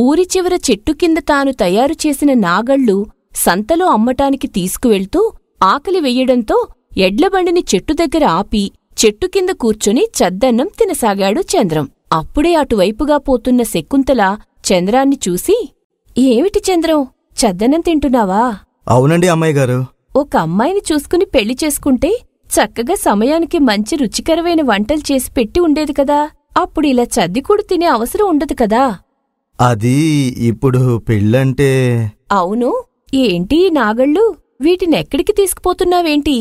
ఊరి చివర చెట్టు కింద తాను తయారుచేసిన నాగళ్ళు సంతలో అమ్మటానికి తీసుకువెళ్తూ ఆకలి వెయ్యడంతో ఎడ్లబండిని చెట్టు దగ్గర ఆపి చెట్టు కింద కూర్చుని చద్దన్నం తినసాగాడు చంద్రం. అప్పుడే అటువైపుగా పోతున్న శకుంతల చంద్రాన్ని చూసి, ఏమిటి చంద్రం, చద్దన్నం తింటున్నావా? అవునండి అమ్మాయిగారు. ఒక అమ్మాయిని చూసుకుని పెళ్లి చేసుకుంటే చక్కగా సమయానికి మంచి రుచికరమైన వంటలు చేసి పెట్టి ఉండేది కదా. అప్పుడు ఇలా చద్దికూడు తినే అవసరం ఉండదు కదా. అది ఇప్పుడు పెళ్ళంటే. అవును, ఏంటి నాగళ్ళు? వీటినెక్కడికి తీసుకుపోతున్నావేంటి?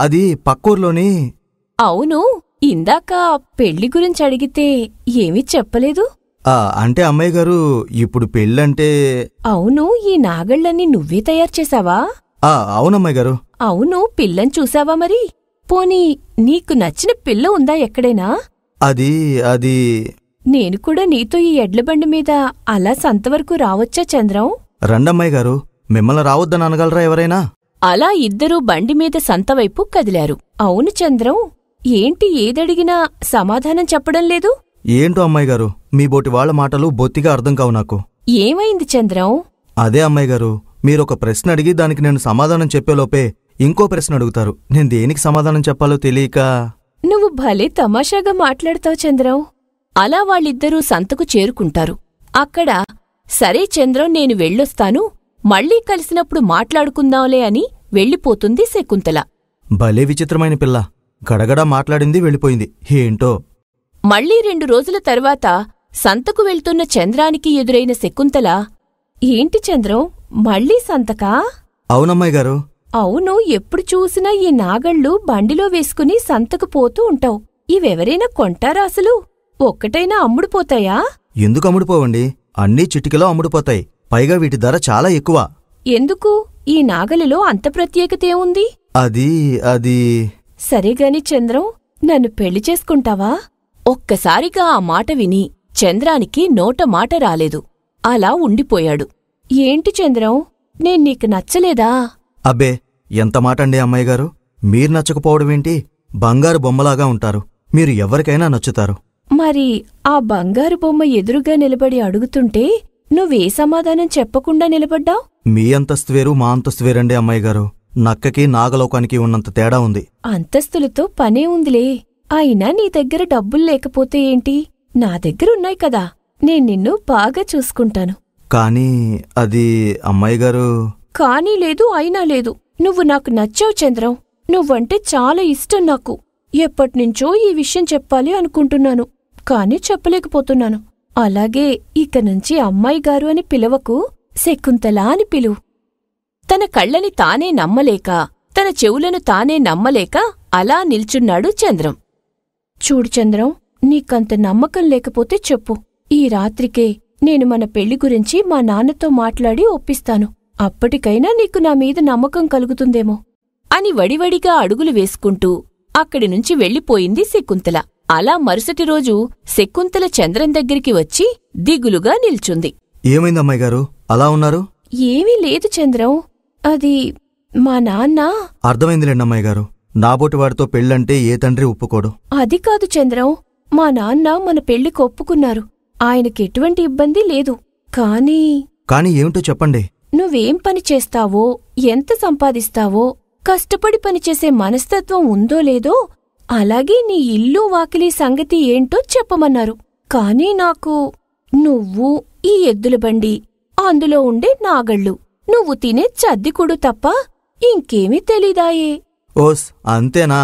అది పక్కూర్లోని. అవును, ఇందాక పెళ్లి గురించి అడిగితే ఏమీ చెప్పలేదు. అంటే అమ్మాయిగారు, ఇప్పుడు పెళ్ళంటే. అవును, ఈ నాగళ్ళన్నీ నువ్వే తయారుచేశావా? అవునమ్మాయిగారు. అవును, పిల్లని చూసావా మరి? పోనీ నీకు నచ్చిన పిల్ల ఉందా ఎక్కడైనా? అది నేను కూడా నీతో ఈ ఎడ్లబండి మీద అలా సంతవరకు రావచ్చా చంద్రం? రండమ్మాయిగారు, మిమ్మల్ని రావద్దని అనగలరా ఎవరైనా? అలా ఇద్దరూ బండిమీద సంతవైపు కదిలారు. అవును చంద్రం, ఏంటి ఏదడిగినా సమాధానం చెప్పడం లేదు? ఏంటో అమ్మాయిగారు, మీ బోటి వాళ్ల మాటలు బొత్తిగా అర్థం కావు నాకు. ఏమైంది చంద్రం? అదే అమ్మాయిగారు, మీరొక ప్రశ్న అడిగి దానికి నేను సమాధానం చెప్పేలోపే ఇంకో ప్రశ్న అడుగుతారు. నేను దేనికి సమాధానం చెప్పాలో తెలియక. నువ్వు భలే తమాషాగా మాట్లాడతావు చంద్రం. అలా వాళ్ళిద్దరూ సంతకు చేరుకుంటారు. అక్కడ, సరే చంద్రం, నేను వెళ్ళొస్తాను, మళ్లీ కలిసినప్పుడు మాట్లాడుకుందాంలే అని వెళ్ళిపోతుంది శకుంతల. భలే విచిత్రమైన పిల్ల, గడగడా మాట్లాడింది వెళ్ళిపోయింది. ఏంటో. మళ్లీ 2 రోజుల తర్వాత సంతకు వెళ్తున్న చంద్రానికి ఎదురైన శకుంతల, ఏంటి చంద్రం, మళ్లీ సంతకా? అవునమ్మాయిగారు. అవును, ఎప్పుడు చూసినా ఈ నాగళ్ళు బండిలో వేసుకుని సంతకు పోతూ ఉంటావు. ఇవెవరైనా కొంటారా అసలు? ఒక్కటైనా అమ్ముడుపోతాయా? ఎందుకు అమ్ముడుపోవండి, అన్నీ చిటికలో అమ్ముడుపోతాయి. పైగా వీటి ధర చాలా ఎక్కువ. ఎందుకు? ఈ నాగలిలో అంత ప్రత్యేకతేముంది? అది సరేగాని చంద్రం, నన్ను పెళ్లి చేసుకుంటావా? ఒక్కసారిగా ఆ మాట విని చంద్రానికి నోట మాట రాలేదు. అలా ఉండిపోయాడు. ఏంటి చంద్రం, నేన్నీకు నచ్చలేదా? అబ్బే, ఎంత మాటండి అమ్మాయిగారు, మీరు నచ్చకపోవడమేంటి? బంగారు బొమ్మలాగా ఉంటారు, మీరు ఎవరికైనా నచ్చుతారు. మరి ఆ బంగారు బొమ్మ ఎదురుగా నిలబడి అడుగుతుంటే నువ్వే సమాధానం చెప్పకుండా నిలబడ్డావ్? మీ అంతస్తు వేరు, మా అంతస్తు వేరండి అమ్మాయిగారు. నక్కకి నాగలోకానికి ఉన్నంత తేడా ఉంది. అంతస్తులతో పనే ఉందిలే. అయినా నీ దగ్గర డబ్బులు లేకపోతే ఏంటి? నా దగ్గరున్నాయి కదా, నిన్ను బాగా చూసుకుంటాను. కానీ అది అమ్మాయిగారు. కానీ లేదు, అయినా లేదు. నువ్వు నాకు నచ్చావు చంద్రం. నువ్వంటే చాలా ఇష్టం నాకు. ఎప్పటినుంచో ఈ విషయం చెప్పాలి అనుకుంటున్నాను, కాని చెప్పలేకపోతున్నాను. అలాగే ఇకనుంచి అమ్మాయిగారు అని పిలవకు, శకుంతల అని పిలువు. తన కళ్ళని తానే నమ్మలేక, తన చెవులను తానే నమ్మలేక అలా నిల్చున్నాడు చంద్రం. చూడు చంద్రం, నీకంత నమ్మకం లేకపోతే చెప్పు. ఈ రాత్రికే నేను మన పెళ్లి గురించి మా నాన్నతో మాట్లాడి ఒప్పిస్తాను. అప్పటికైనా నీకు నా మీద నమ్మకం కలుగుతుందేమో అని వడివడిగా అడుగులు వేసుకుంటూ అక్కడినుంచి వెళ్ళిపోయింది శకుంతల. అలా మరుసటి రోజు శకుంతల చంద్రం దగ్గరికి వచ్చి దిగులుగా నిల్చుంది. ఏమైందమ్మాయిగారు, అలా ఉన్నారు? ఏమీ లేదు చంద్రం, అది మా నాన్న. అర్థమైందిలేండమ్మాయిగారు, నాబోటివాడితో పెళ్ళంటే ఏ తండ్రి ఒప్పుకోడు. అది కాదు చంద్రం, మా నాన్న మన పెళ్లికి ఒప్పుకున్నారు. ఆయనకెటువంటి ఇబ్బంది లేదు. కానీ ఏమిటో చెప్పండి. నువ్వేం పని చేస్తావో, ఎంత సంపాదిస్తావో, కష్టపడి పనిచేసే మనస్తత్వం ఉందో లేదో, అలాగే నీ ఇల్లు వాకిలి సంగతి ఏంటో చెప్పమన్నారు. కానీ నాకు నువ్వు, ఈ ఎద్దుల బండి, అందులో ఉండే నాగళ్ళు, నువ్వు తినే చద్దికుడు తప్ప ఇంకేమీ తెలీదాయే. ఓస్, అంతేనా?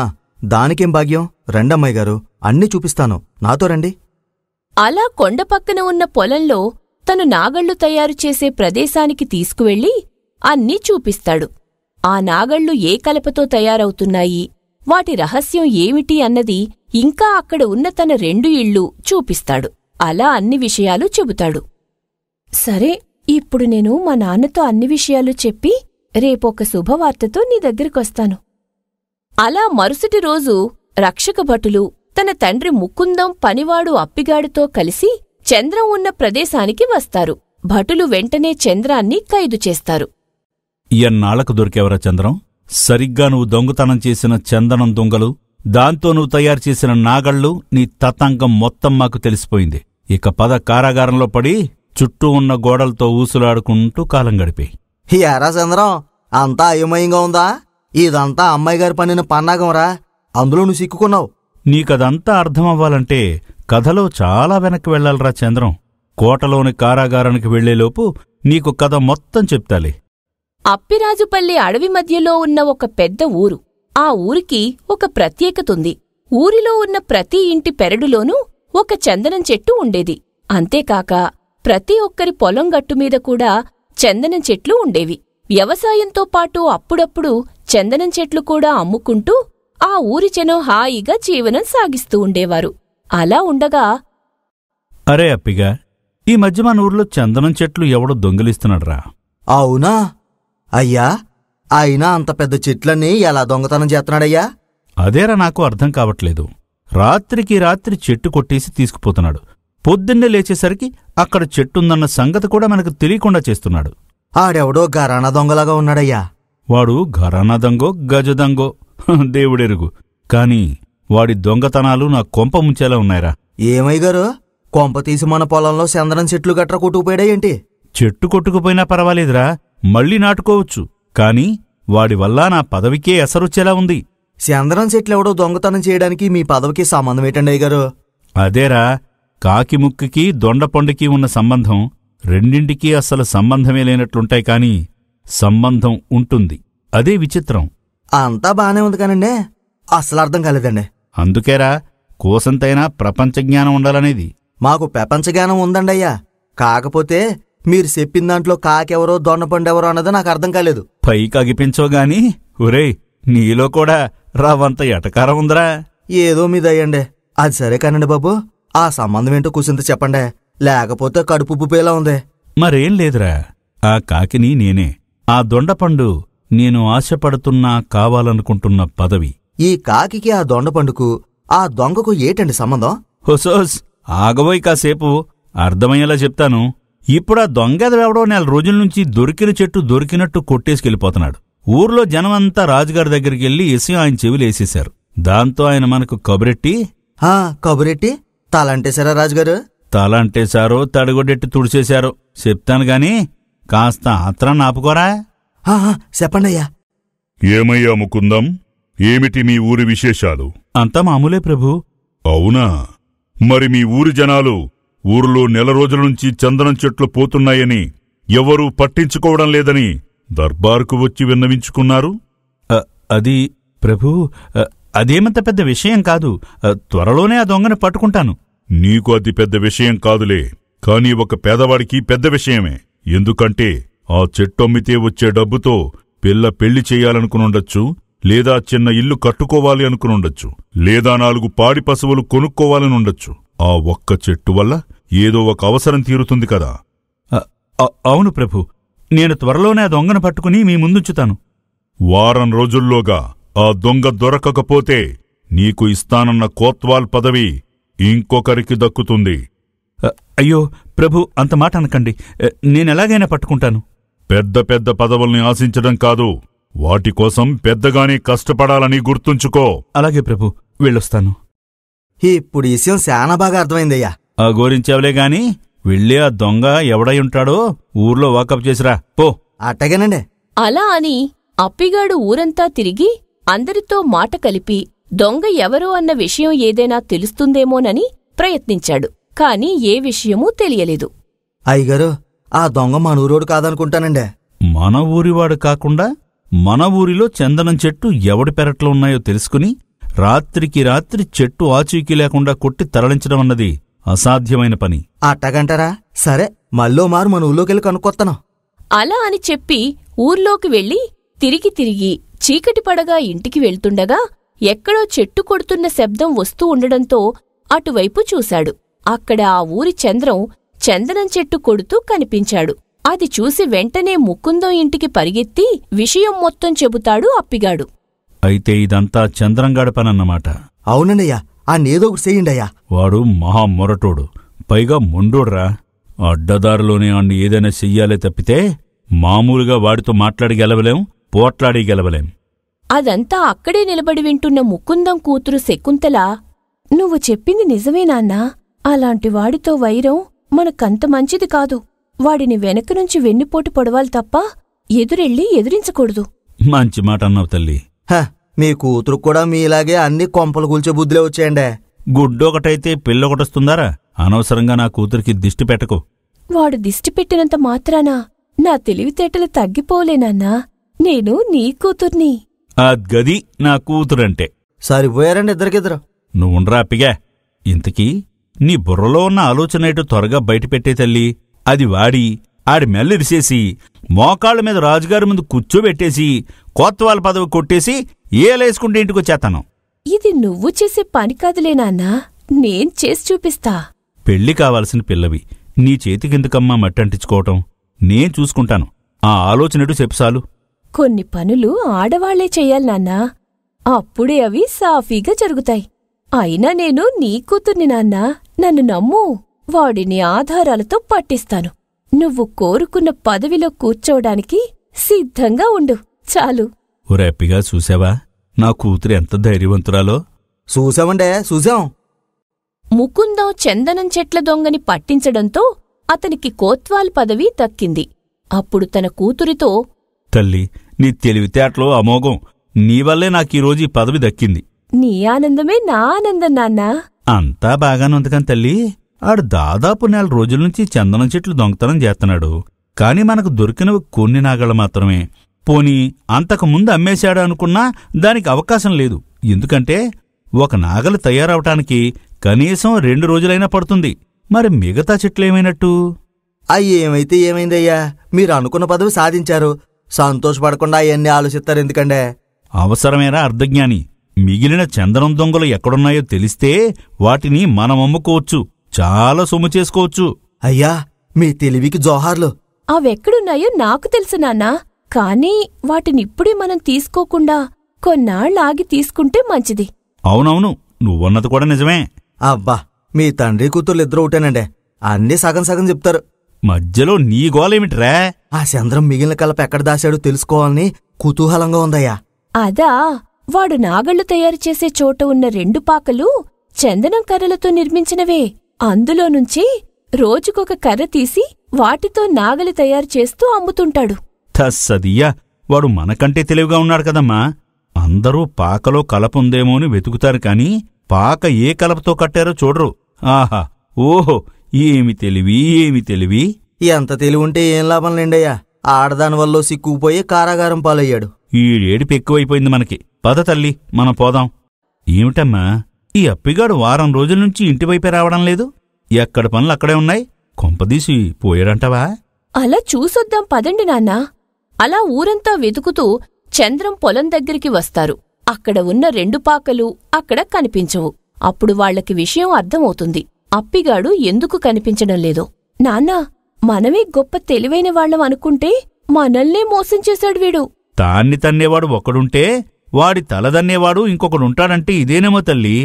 దానికేం భాగ్యం. రండమ్మాయిగారు, అన్నీ చూపిస్తాను, నాతో రండి. అలా కొండపక్కన ఉన్న పొలంలో తను నాగళ్ళు తయారుచేసే ప్రదేశానికి తీసుకువెళ్ళి అన్నీ చూపిస్తాడు. ఆ నాగళ్ళు ఏ కలపతో తయారవుతున్నాయి, వాటి రహస్యం ఏమిటి అన్నది ఇంకా అక్కడ ఉన్న తన 2 ఇళ్ళు చూపిస్తాడు. అలా అన్ని విషయాలు చెబుతాడు. సరే, ఇప్పుడు నేను మా నాన్నతో అన్ని విషయాలు చెప్పి రేపొక శుభవార్తతో నీ దగ్గరికొస్తాను. అలా మరుసటి రోజు రక్షకభటులు తన తండ్రి ముకుందం పనివాడు అప్పిగాడితో కలిసి చంద్రం ఉన్న ప్రదేశానికి వస్తారు. భటులు వెంటనే చంద్రాన్ని ఖైదు చేస్తారు. ఎన్నాళ్లకు దొరికేవరా చంద్రం? సరిగ్గా నువ్వు దొంగతనం చేసిన చందనం దొంగలు, దాంతో నువ్వు తయారుచేసిన నాగళ్ళు, నీ తతంగం మొత్తం మాకు తెలిసిపోయింది. ఇక పద కారాగారంలో పడి చుట్టూ ఉన్న గోడలతో ఊసులాడుకుంటూ కాలం గడిపే. ఎరా చంద్రం, అంతా అయోమయంగా ఉందా? ఇదంతా అమ్మాయి గారి పన్నిన పన్నాగంరా. అందులో నువ్వు సిక్కుకున్నావు. నీకదంతా అర్థమవ్వాలంటే కథలో చాలా వెనక్కి వెళ్లాలరా చంద్రం. కోటలోని కారాగారానికి వెళ్లేలోపు నీకు కథ మొత్తం చెప్తాలే. అప్పిరాజుపల్లి అడవి మధ్యలో ఉన్న ఒక పెద్ద ఊరు. ఆ ఊరికి ఒక ప్రత్యేకతుంది. ఊరిలో ఉన్న ప్రతి ఇంటి పెరడులోనూ ఒక చందనం చెట్టు ఉండేది. అంతేకాక ప్రతి ఒక్కరి పొలం గట్టుమీద కూడా చందనం చెట్లు ఉండేవి. వ్యవసాయంతో పాటు అప్పుడప్పుడు చందనం చెట్లు కూడా అమ్ముకుంటూ ఆ ఊరి జనం హాయిగా జీవనం సాగిస్తూ ఉండేవారు. అలా ఉండగా, అరే అప్పిగా, ఈ మధ్య మన ఊర్లో చందనం చెట్లు ఎవడో దొంగిలిస్తున్నాడ్రా. అవునా అయ్యా? అయినా అంత పెద్ద చెట్లన్నీ ఎలా దొంగతనం చేస్తున్నాడయ్యా? అదేరా నాకు అర్థం కావట్లేదు. రాత్రికి రాత్రి చెట్టు కొట్టేసి తీసుకుపోతున్నాడు. పొద్దున్నే లేచేసరికి అక్కడ చెట్టుందన్న సంగతి కూడా మనకు తెలియకుండా చేస్తున్నాడు. ఆడెవడో గరానా దొంగలాగా ఉన్నాడయ్యా. వాడు ఘరానా దొంగో గజదొంగో దేవుడెరుగు. కాని వాడి దొంగతనాలు నా కొంప ముంచేలా ఉన్నాయిరా. ఏమయ్యగారు, కొంప తీసి మన పొలంలో చందనం చెట్లు గట్రా కొట్టుకుపోయాడేంటి? చెట్టు కొట్టుకుపోయినా పర్వాలేదురా, మళ్ళీ నాటుకోవచ్చు. కాని వాడి వల్ల నా పదవికే ఎసరొచ్చేలా ఉంది. చందనం చెట్లెవడో దొంగతనం చేయడానికి మీ పదవికి సంబంధం ఏంటండి అయ్యగారు? అదేరా, కాకి ముక్కుకి దొండపొండుకి ఉన్న సంబంధం రెండింటికీ అస్సలు సంబంధమే లేనట్లుంటాయి. కాని సంబంధం ఉంటుంది. అదే విచిత్రం. అంతా బానే ఉంది కానండి, అస్సలు అర్థం కాలేదండి. అందుకేరా కోసంతైనా ప్రపంచ జ్ఞానం ఉండాలనేది. మాకు ప్రపంచ జ్ఞానం ఉందండయ్యా. కాకపోతే మీరు చెప్పిన దాంట్లో కాకెవరో దొండపండెవరో అన్నది నాకు అర్థం కాలేదు. పైకి అగిపించోగాని ఒరేయ్, నీలో కూడా రావంత ఎటకారం ఉందిరా. ఏదో మీదయ్యండి. అది సరే కానండి బాబు, ఆ సంబంధం ఏంటో కుసింత చెప్పండి, లేకపోతే కడుపు పేలా ఉంది. మరేం లేదురా, ఆ కాకిని నేనే. ఆ దొండపండు నేను ఆశపడుతున్నా కావాలనుకుంటున్న పదవి. ఈ కాకికి ఆ దొండపండుకు ఆ దొంగకు ఏటండి సంబంధం? హొసోస్, ఆగబోయి కాసేపు, అర్థమయ్యేలా చెప్తాను. ఇప్పుడా దొంగెదవెవడో 4 రోజుల నుంచి దొరికిన చెట్టు దొరికినట్టు కొట్టేసుకెళ్ళిపోతున్నాడు. ఊర్లో జనమంతా రాజుగారి దగ్గరికెళ్లి ఎసి ఆయన చెవిలేసేశారు. దాంతో ఆయన మనకు కబురెట్టి కబురెట్టి తలంటేశారా రాజుగారు? తల అంటేశారో తడగొడ్డెట్టి తుడిచేశారో చెప్తాను గాని కాస్త ఆత్రం ఆపుకోరా. చెప్పండయ్యా. ఏమయ్యా ముకుందం, ఏమిటి మీ ఊరి విశేషాలు? అంతా మామూలే ప్రభూ. అవునా? మరి మీ ఊరి జనాలు ఊరిలో 4 రోజుల నుంచి చందనం చెట్లు పోతున్నాయని, ఎవరూ పట్టించుకోవడం లేదని దర్బారుకు వచ్చి విన్నవించుకున్నారు. అది ప్రభూ, అదేమంత పెద్ద విషయం కాదు. త్వరలోనే ఆ దొంగను పట్టుకుంటాను. నీకు అది పెద్ద విషయం కాదులే, కాని ఒక పేదవాడికి పెద్ద విషయమే. ఎందుకంటే ఆ చెట్టు అమ్మితే వచ్చే డబ్బుతో పిల్ల పెళ్లి చెయ్యాలనుకునుండొచ్చు, లేదా చిన్న ఇల్లు కట్టుకోవాలి అనుకునుండొచ్చు, లేదా 4 పాడి పశువులు కొనుక్కోవాలనుండొచ్చు. ఆ ఒక్క చెట్టు వల్ల ఏదో ఒక అవసరం తీరుతుంది కదా. అవును ప్రభు, నేను త్వరలోనే ఆ దొంగను పట్టుకుని మీ ముందుంచుతాను. వారం రోజుల్లోగా ఆ దొంగ దొరకకపోతే నీకు ఇస్తానన్న కోత్వాల్ పదవి ఇంకొకరికి దక్కుతుంది. అయ్యో ప్రభు, అంత మాట అనకండి. నేనెలాగైనా పట్టుకుంటాను. పెద్ద పెద్ద పదవుల్ని ఆశించడం కాదు, వాటికోసం పెద్దగానే కష్టపడాలని గుర్తుంచుకో. అలాగే ప్రభు, వెళ్ళొస్తాను. ఇప్పుడు ఈ విషయం చాలా బాగా అర్థమైందయ్యా. ఆ గోరించావులే గాని వెళ్ళి ఆ దొంగ ఎవడై ఉంటాడో ఊర్లో వాకప్ చేసిరా పో. అట్టగేనండి. అలా అని అప్పిగాడు ఊరంతా తిరిగి అందరితో మాట కలిపి దొంగ ఎవరో అన్న విషయం ఏదైనా తెలుస్తుందేమోనని ప్రయత్నించాడు. కాని ఏ విషయమూ తెలియలేదు. అయ్యగారు, ఆ దొంగ మన ఊరోడు కాదనుకుంటానండి. మన ఊరివాడు కాకుండా మన ఊరిలో చందనం చెట్టు ఎవడి పెరట్లో ఉన్నాయో తెలుసుకుని రాత్రికి రాత్రి చెట్టు ఆచూకీ లేకుండా కొట్టి తరలించడం అన్నది అసాధ్యమైన పని. అట్టగంటారా? సరే, మళ్ళో మారు మన ఊళ్ళోకెళ్ళి కనుక్కొత్తను. అలా అని చెప్పి ఊర్లోకి వెళ్లి తిరిగి చీకటి పడగా ఇంటికి వెళ్తుండగా ఎక్కడో చెట్టు కొడుతున్న శబ్దం వస్తూ ఉండడంతో అటువైపు చూశాడు. అక్కడ ఆ ఊరి చంద్రం చందనం చెట్టు కొడుతూ కనిపించాడు. అది చూసి వెంటనే ముకుందం ఇంటికి పరిగెత్తి విషయం మొత్తం చెబుతాడు అప్పిగాడు. అయితే ఇదంతా చంద్రంగాడి పనన్నమాట. అవునండయ్యా, ఆ నేదో ఒకటి చెయ్యండయ్యా. వాడు మహామొరటోడు, పైగా మొండోడ్రా. అడ్డదారులోనే అన్ని ఏదైనా చెయ్యాలే తప్పితే మామూలుగా వాడితో మాట్లాడి గెలవలేం, పోట్లాడి గెలవలేం. అదంతా అక్కడే నిలబడి వింటున్న ముకుందం కూతురు శకుంతల, "నువ్వు చెప్పింది నిజమేనాన్నా? అలాంటి వాడితో వైరం మనకంత మంచిది కాదు. వాడిని వెనక నుంచి వెన్నుపోటు పొడవాలి తప్ప ఎదురెళ్ళి ఎదిరించకూడదు. మంచి మాట అన్నావు తల్లి. హ, మీ కూతురు కూడా మీలాగే అన్ని కొంపలు కూల్చే బుద్ధిలే వచ్చాయండే. గుడ్డొకటైతే పిల్లొకటొస్తుందారా? అనవసరంగా నా కూతురికి దిష్టి పెట్టకు. వాడు దిష్టి పెట్టినంత మాత్రాన నా తెలివితేటలు తగ్గిపోలేనన్నా. నేను నీ కూతుర్ని. గది నా కూతురంటే. సరిపోయారండి ఇద్దరికిద్దరు. నువ్వుండ్రా అప్పిగా. ఇంతకీ నీ బుర్రలో ఉన్న ఆలోచనేటో త్వరగా బయటపెట్టే తల్లి. అది వాడి ఆడి మెల్లిరిసేసి మోకాళ్ళ మీద రాజుగారి ముందు కూర్చోబెట్టేసి కోత్వాల పదవి కొట్టేసి ఏలేసుకుంటే ఇంటికొచ్చేస్తాను. ఇది నువ్వు చేసే పని కాదులేనాన్నా, నేన్ చేసి చూపిస్తా. పెళ్లి కావాల్సిన పిల్లవి నీ చేతికెందుకమ్మా మట్టంటించుకోవటం? నేను చూసుకుంటాను. ఆ ఆలోచనటు చెప్పుసాలు. కొన్ని పనులు ఆడవాళ్లే చెయ్యాలి నాన్నా, అప్పుడే అవి సాఫీగా జరుగుతాయి. అయినా నేను నీ కూతుర్ని నాన్నా, నన్ను నమ్ము. వాడిని ఆధారాలతో పట్టిస్తాను. నువ్వు కోరుకున్న పదవిలో కూర్చోవడానికి సిద్ధంగా ఉండు చాలు. ఒరేప్పిగా చూసావా నా కూతురు ఎంత ధైర్యవంతురాలో? చూసామండే, చూసాం. ముకుందం చందనం చెట్ల దొంగని పట్టించడంతో అతనికి కోత్వాల్ పదవి దక్కింది. అప్పుడు తన కూతురితో, తల్లి నీ తెలివితేటలో అమోఘం. నీవల్లే నాకీరోజు ఈ పదవి దక్కింది. నీ ఆనందమే నా ఆనందం నాన్నా. అంతా బాగానుందికాని తల్లి, ఆడు దాదాపు 4 రోజుల నుంచి చందనం చెట్లు దొంగతనం చేస్తున్నాడు. కాని మనకు దొరికినవి కొన్ని నాగళ్ళు మాత్రమే. పోనీ అంతకుముందు అమ్మేశాడు అనుకున్నా దానికి అవకాశం లేదు. ఎందుకంటే ఒక నాగలు తయారవటానికి కనీసం 2 రోజులైనా పడుతుంది. మరి మిగతా చెట్లేమైనట్టు? ఏమైతే ఏమైందయ్యా, మీరు అనుకున్న పదవి సాధించారు. సంతోషపడకుండా అవన్నీ ఆలోచిస్తారెందుకండే? అవసరమేరా అర్ధజ్ఞాని. మిగిలిన చందనం దొంగలు ఎక్కడున్నాయో తెలిస్తే వాటిని మనం అమ్ముకోవచ్చు, చాలా సొమ్ము చేసుకోవచ్చు. అయ్యా, మీ తెలివికి జోహార్లు. అవెక్కడున్నాయో నాకు తెలుసు నాన్నా, కానీ వాటినిప్పుడే మనం తీసుకోకుండా కొన్నాళ్ళాగి తీసుకుంటే మంచిది. అవునవును, నువ్వన్నది కూడా నిజమే. అబ్బా, మీ తండ్రి కూతుర్లు ఇద్దరు ఒకటేనండే, అన్నీ సగం సగం చెప్తారు. మధ్యలో నీ గోలేమిట్రా? ఆ చంద్రం మిగిలిన కలప ఎక్కడ దాశాడో తెలుసుకోవాలని కుతూహలంగా ఉందయ్యా. అదా, వాడు నాగళ్లు తయారు చేసే చోట ఉన్న 2 పాకలు చందనం కర్రలతో నిర్మించినవే. అందులో నుంచి రోజుకొక కర్ర తీసి వాటితో నాగలి తయారు చేస్తూ అమ్ముతుంటాడు. తస్సదియ్యా, వాడు మనకంటే తెలివిగా ఉన్నాడు కదమ్మా. అందరూ పాకలో కలపుందేమో అని వెతుకుతారు కాని పాక ఏ కలపతో కట్టారో చూడరు. ఆహా, ఓహో, ఏమి తెలివి, ఏమి తెలివి. ఎంత తెలివి ఉంటే ఏం లాభం లేండయ్యా. ఆడదాని వల్ల సిక్కుపోయి కారాగారం పాలయ్యాడు. ఈడేడిపి ఎక్కువైపోయింది మనకి. పద తల్లి, మనం పోదాం. ఏమిటమ్మా, ఈ అప్పిగాడు వారం రోజుల నుంచి ఇంటివైపే రావడం లేదు? ఎక్కడ పనులు అక్కడే ఉన్నాయి. కొంపదీసి పోయాడంటావా? అలా చూసొద్దాం పదండి నాన్నా. అలా ఊరంతా వెతుకుతూ చంద్రం పొలం దగ్గరికి వస్తారు. అక్కడ ఉన్న 2 పాకలు అక్కడ కనిపించవు. అప్పుడు వాళ్లకి విషయం అర్థమవుతుంది. అప్పిగాడు ఎందుకు కనిపించడం లేదో. నాన్నా, మనమే గొప్ప తెలివైన వాళ్లం అనుకుంటే మనల్నే మోసం చేశాడు వీడు. తాన్ని తన్నేవాడు ఒకడుంటే వాడి తలదన్నేవాడు ఇంకొకడుంటాడంటే ఇదేనేమో తల్లి.